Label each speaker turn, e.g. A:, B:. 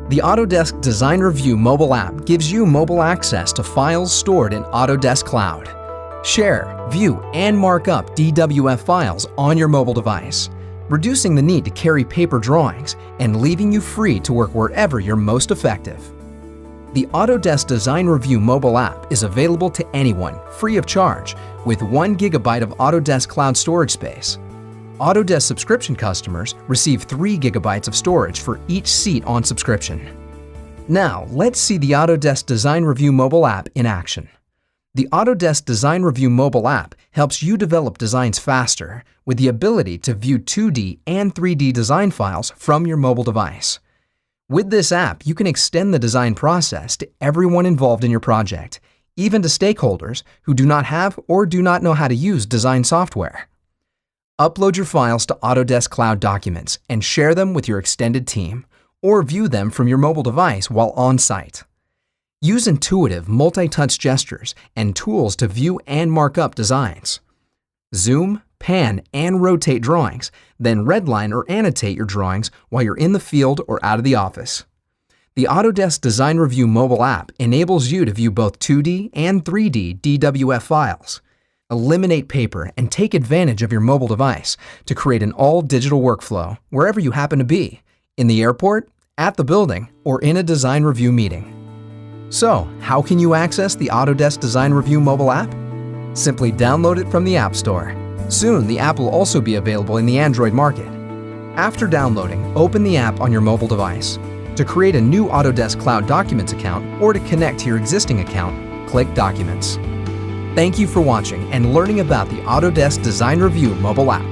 A: The Autodesk Design Review mobile app gives you mobile access to files stored in Autodesk Cloud. Share, view, and mark up DWF files on your mobile device, reducing the need to carry paper drawings and leaving you free to work wherever you're most effective. The Autodesk Design Review mobile app is available to anyone, free of charge, with 1 GB of Autodesk Cloud storage space. Autodesk subscription customers receive 3 GB of storage for each seat on subscription. Now, let's see the Autodesk Design Review mobile app in action. The Autodesk Design Review mobile app helps you develop designs faster with the ability to view 2D and 3D design files from your mobile device. With this app, you can extend the design process to everyone involved in your project, even to stakeholders who do not have or do not know how to use design software. Upload your files to Autodesk Cloud Documents and share them with your extended team, or view them from your mobile device while on site. Use intuitive multi-touch gestures and tools to view and mark up designs. Zoom, pan, and rotate drawings, then redline or annotate your drawings while you're in the field or out of the office. The Autodesk Design Review mobile app enables you to view both 2D and 3D DWF files. Eliminate paper and take advantage of your mobile device to create an all-digital workflow wherever you happen to be, in the airport, at the building, or in a design review meeting. So, how can you access the Autodesk Design Review mobile app? Simply download it from the App Store. Soon, the app will also be available in the Android market. After downloading, open the app on your mobile device. To create a new Autodesk Cloud Documents account or to connect to your existing account, click Documents. Thank you for watching and learning about the Autodesk Design Review mobile app.